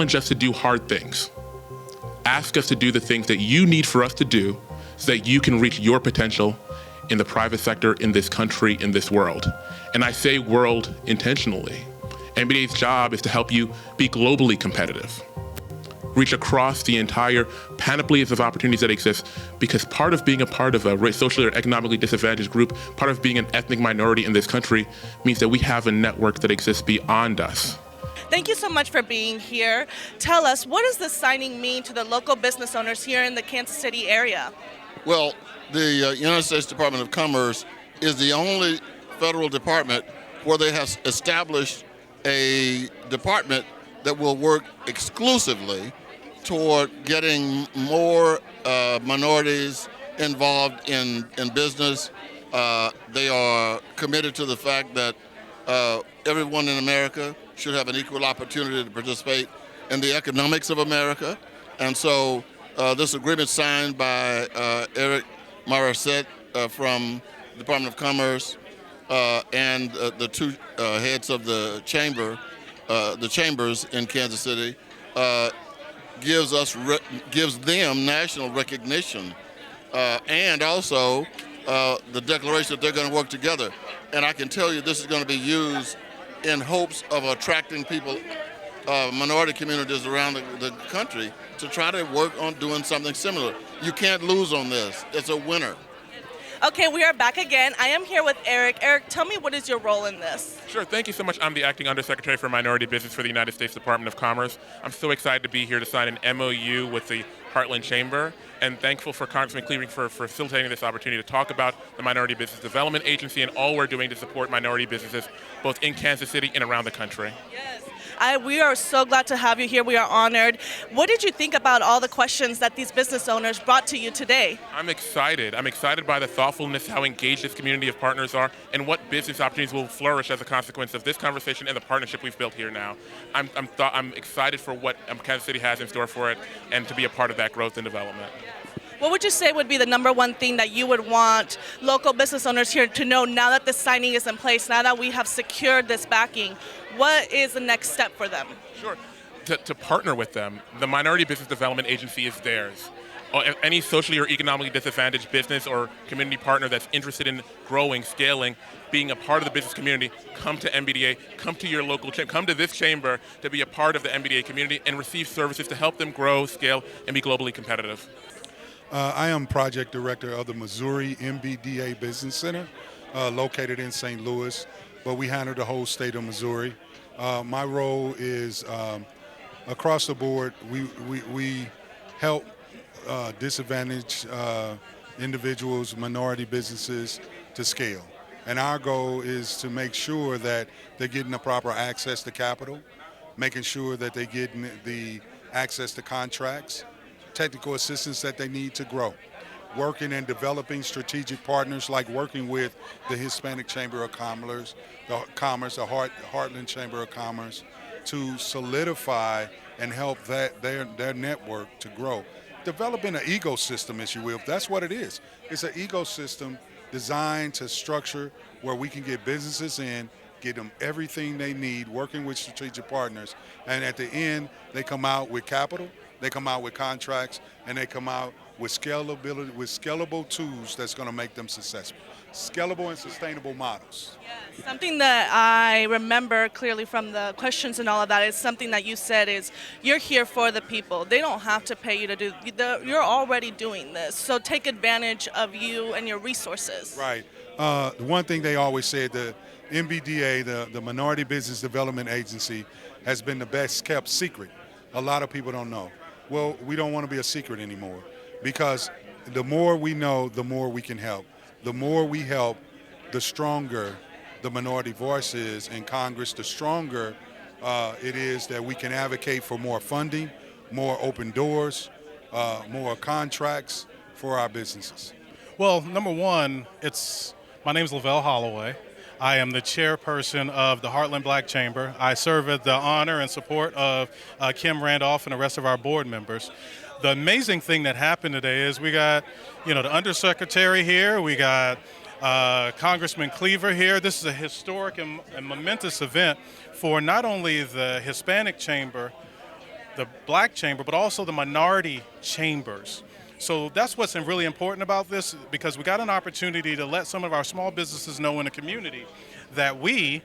challenge us to do hard things. Ask us to do the things that you need for us to do so that you can reach your potential in the private sector, in this country, in this world. And I say world intentionally. MBDA's job is to help you be globally competitive, reach across the entire panoply of opportunities that exist, because part of being a part of a socially or economically disadvantaged group, part of being an ethnic minority in this country, means that we have a network that exists beyond us. Thank you so much for being here. Tell us, what does this signing mean to the local business owners here in the Kansas City area? Well, the United States Department of Commerce is the only federal department where they have established a department that will work exclusively toward getting more minorities involved in business. They are committed to the fact that everyone in America should have an equal opportunity to participate in the economics of America. And so this agreement signed by Eric Morissette from the Department of Commerce and the two heads of the chambers in Kansas City gives them national recognition, and also the declaration that they're going to work together. And I can tell you this is going to be used in hopes of attracting people, minority communities around the country, to try to work on doing something similar. You can't lose on this. It's a winner. Okay, we are back again. I am here with Eric. Eric, tell me, what is your role in this? Sure, thank you so much. I'm the Acting Undersecretary for Minority Business for the United States Department of Commerce. I'm so excited to be here to sign an MOU with the Heartland Chamber, and thankful for Congressman Clearing for facilitating this opportunity to talk about the Minority Business Development Agency and all we're doing to support minority businesses both in Kansas City and around the country. Yes. We are so glad to have you here. We are honored. What did you think about all the questions that these business owners brought to you today? I'm excited. I'm excited by the thoughtfulness, how engaged this community of partners are, and what business opportunities will flourish as a consequence of this conversation and the partnership we've built here now. I'm excited for what Kansas City has in store for it and to be a part of that growth and development. What would you say would be the number one thing that you would want local business owners here to know now that the signing is in place, now that we have secured this backing? What is the next step for them? Sure. To partner with them. The Minority Business Development Agency is theirs. Any socially or economically disadvantaged business or community partner that's interested in growing, scaling, being a part of the business community, come to MBDA, come to your local chamber, come to this chamber to be a part of the MBDA community and receive services to help them grow, scale, and be globally competitive. I am project director of the Missouri MBDA Business Center, located in St. Louis, but we handle the whole state of Missouri. My role is across the board. We help disadvantaged individuals, minority businesses to scale. And our goal is to make sure that they're getting the proper access to capital, making sure that they're getting the access to contracts, technical assistance that they need to grow, working and developing strategic partners like working with the Hispanic Chamber of Commerce, the Heartland Chamber of Commerce, to solidify and help their network to grow. Developing an ecosystem, if you will. That's what it is. It's an ecosystem designed to structure where we can get businesses in, get them everything they need, working with strategic partners, and at the end, they come out with capital, they come out with contracts, and they come out with scalability, with scalable tools that's going to make them successful. Scalable and sustainable models. Yes. Something that I remember clearly from the questions and all of that is something that you said is you're here for the people. They don't have to pay you to do, you're already doing this. So take advantage of you and your resources. Right. The one thing they always said, the MBDA, the Minority Business Development Agency, has been the best kept secret. A lot of people don't know. Well, we don't want to be a secret anymore, because the more we know, the more we can help. The more we help, the stronger the minority voice is in Congress, the stronger it is that we can advocate for more funding, more open doors, more contracts for our businesses. Well, number one, my name is Lavelle Holloway. I am the chairperson of the Heartland Black Chamber. I serve at the honor and support of Kim Randolph and the rest of our board members. The amazing thing that happened today is we got, the undersecretary here. We got Congressman Cleaver here. This is a historic and momentous event for not only the Hispanic Chamber, the Black Chamber, but also the minority chambers. So that's what's really important about this, because we got an opportunity to let some of our small businesses know in the community that we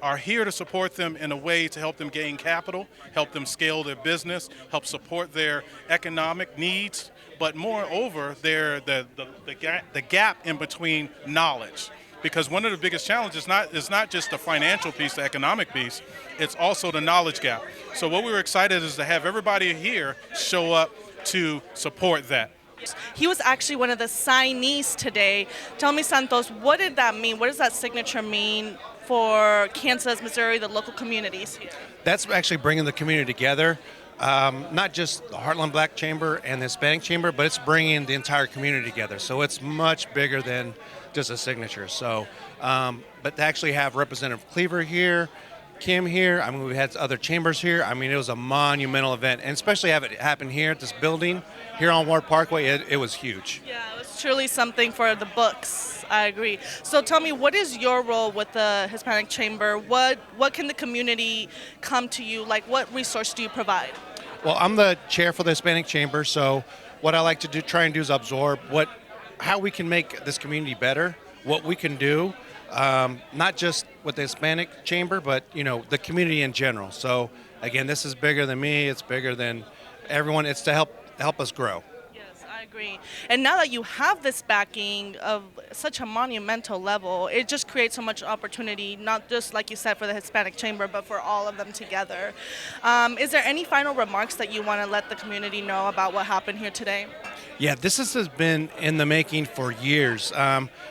are here to support them in a way to help them gain capital, help them scale their business, help support their economic needs, but moreover, the gap in between knowledge. Because one of the biggest challenges is not just the financial piece, the economic piece, it's also the knowledge gap. So what we were excited is to have everybody here show up to support that. He was actually one of the signees today. Tell me, Santos, what did that mean? What does that signature mean for Kansas, Missouri, the local communities here? That's actually bringing the community together. Not just the Heartland Black Chamber and the Hispanic Chamber, but it's bringing the entire community together. So it's much bigger than just a signature. So, but to actually have Representative Cleaver here, Kim here, I mean, we had other chambers here. I mean, it was a monumental event, and especially have it happen here at this building, here on Ward Parkway, it was huge. Yeah, it was truly something for the books. I agree. So tell me, what is your role with the Hispanic Chamber? What can the community come to you? Like, what resource do you provide? Well, I'm the chair for the Hispanic Chamber, so what I like to try and do is absorb how we can make this community better, what we can do, not just with the Hispanic Chamber, but the community in general. So again, this is bigger than me. It's bigger than everyone. It's to help us grow. Yes, I agree. And now that you have this backing of such a monumental level, it just creates so much opportunity, not just like you said for the Hispanic Chamber, but for all of them together. Is there any final remarks that you want to let the community know about what happened here today? Yeah, this has been in the making for years.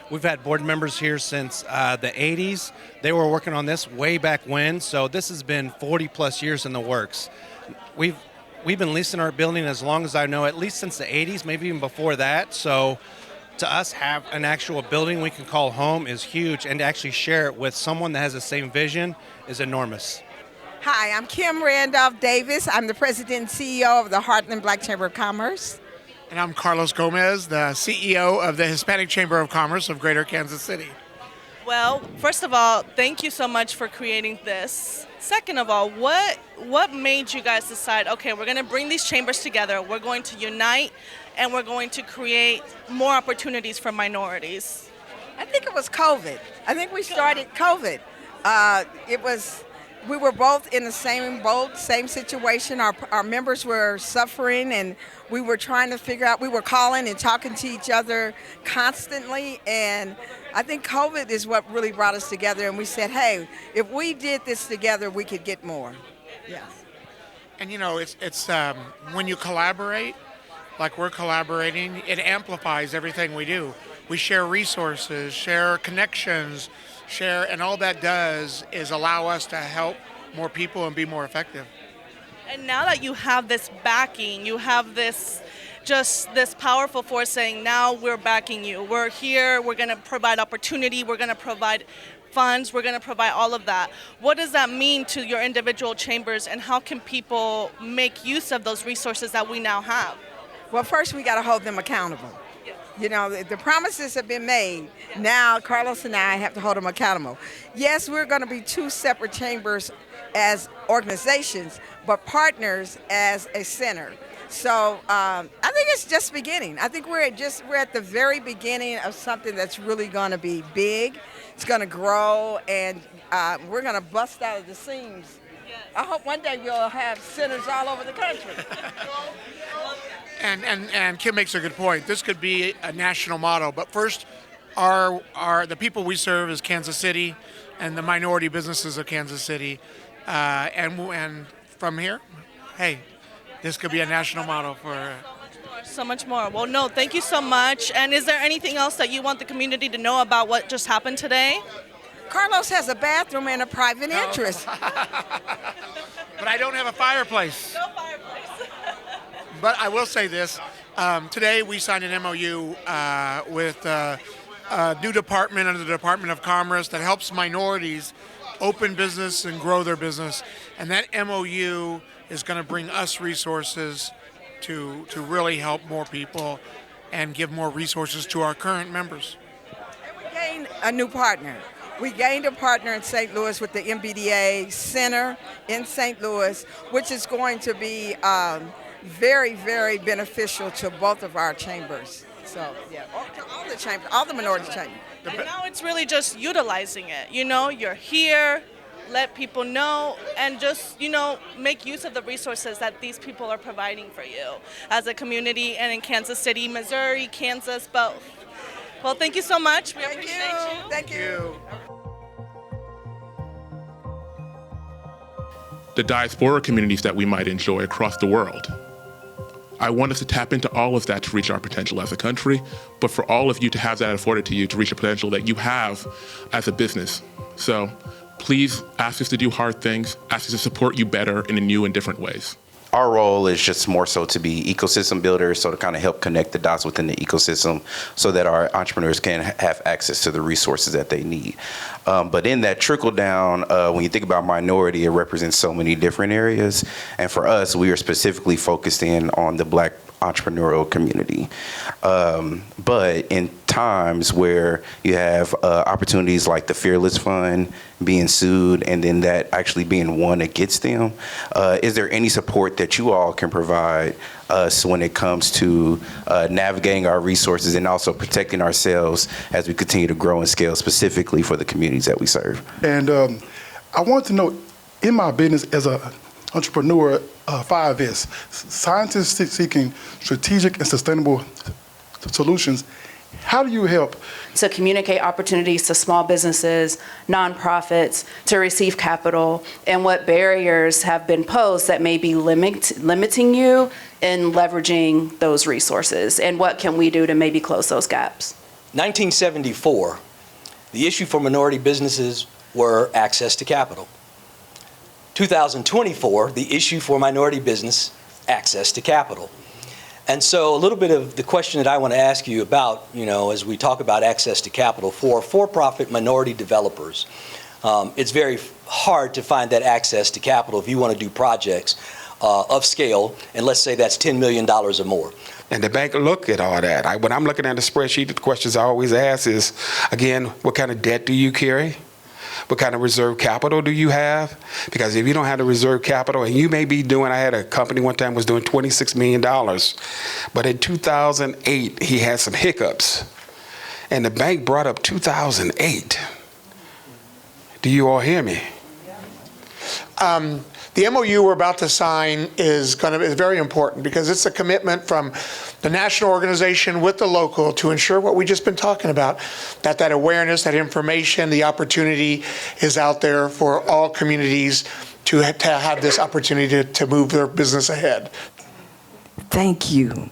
We've had board members here since the 80s. They were working on this way back when, so this has been 40 plus years in the works. We've been leasing our building as long as I know, at least since the 80s, maybe even before that. So to us, have an actual building we can call home is huge, and to actually share it with someone that has the same vision is enormous. Hi, I'm Kim Randolph Davis. I'm the president and CEO of the Heartland Black Chamber of Commerce. And I'm Carlos Gomez, the CEO of the Hispanic Chamber of Commerce of Greater Kansas City. Well, first of all, thank you so much for creating this. Second of all, what made you guys decide, okay, we're going to bring these chambers together, we're going to unite, and we're going to create more opportunities for minorities? I think it was COVID. I think we started COVID. We were both in the same boat, same situation. Our members were suffering, and we were trying to figure out, we were calling and talking to each other constantly, and I think COVID is what really brought us together, and we said, hey, if we did this together, we could get more. Yes. And it's when you collaborate, like we're collaborating, it amplifies everything we do. We share resources, share connections, and all that does is allow us to help more people and be more effective. And now that you have this backing, you have this powerful force saying, now we're backing you. We're here, we're going to provide opportunity, we're going to provide funds, we're going to provide all of that. What does that mean to your individual chambers, and how can people make use of those resources that we now have? Well, first we got to hold them accountable. The promises have been made. Now, Carlos and I have to hold them accountable. Yes, we're going to be two separate chambers as organizations, but partners as a center. So I think it's just beginning. I think we're at the very beginning of something that's really going to be big. It's going to grow, and we're going to bust out of the seams. Yes. I hope one day we'll have centers all over the country. And Kim makes a good point. This could be a national model, but first, the people we serve is Kansas City, and the minority businesses of Kansas City, and from here, hey, this could be a national model for. So much more. Well, no, thank you so much. And is there anything else that you want the community to know about what just happened today? Carlos has a bathroom and a private entrance. But I don't have a fireplace. No fireplace. But I will say this. Today we signed an MOU with a new department under the Department of Commerce that helps minorities open business and grow their business. And that MOU is going to bring us resources to really help more people and give more resources to our current members. And we gained a new partner. We gained a partner in St. Louis with the MBDA Center in St. Louis, which is going to be very, very beneficial to both of our chambers. So, yeah, to all the chambers, all the minority chambers. And now it's really just utilizing it. You know, you're here, let people know, and just, you know, make use of the resources that these people are providing for you as a community and in Kansas City, Missouri, Kansas, both. Well, thank you so much. We appreciate you. Thank you. The diaspora communities that we might enjoy across the world. I want us to tap into all of that to reach our potential as a country, but for all of you to have that afforded to you to reach the potential that you have as a business. So please ask us to do hard things, ask us to support you better in new and different ways. Our role is just more so to be ecosystem builders, so to kind of help connect the dots within the ecosystem so that our entrepreneurs can have access to the resources that they need. But in that trickle down, when you think about minority, it represents so many different areas. And for us, we are specifically focused in on the Black entrepreneurial community. But in times where you have opportunities like the Fearless Fund being sued and then that actually being won against them, is there any support that you all can provide us when it comes to navigating our resources and also protecting ourselves as we continue to grow and scale specifically for the communities that we serve? And I want to know, in my business as a entrepreneur, 5S, scientists seeking strategic and sustainable solutions, how do you help to communicate opportunities to small businesses, nonprofits, to receive capital, and what barriers have been posed that may be limiting you in leveraging those resources, and what can we do to maybe close those gaps? 1974, the issue for minority businesses were access to capital. 2024, the issue for minority business, access to capital. And so a little bit of the question that I want to ask you about, you know, as we talk about access to capital for-profit minority developers, it's very hard to find that access to capital if you want to do projects of scale, and let's say that's $10 million or more. And the bank look at all that. When I'm looking at the spreadsheet, the questions I always ask is, again, what kind of debt do you carry? What kind of reserve capital do you have? Because if you don't have the reserve capital, and you may be doing, I had a company one time was doing $26 million, but in 2008, he had some hiccups. And the bank brought up 2008. Do you all hear me? The MOU we're about to sign is very important because it's a commitment from the national organization with the local to ensure what we've just been talking about, that awareness, that information, the opportunity is out there for all communities to have this opportunity to move their business ahead. Thank you.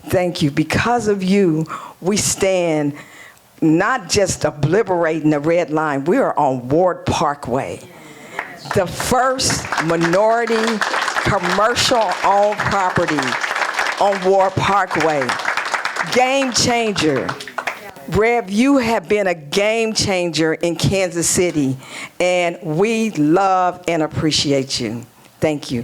Thank you. Because of you, we stand not just obliterating the red line, we are on Ward Parkway. The first minority commercial-owned property on Ward Parkway. Game changer. Rev, you have been a game changer in Kansas City, and we love and appreciate you. Thank you.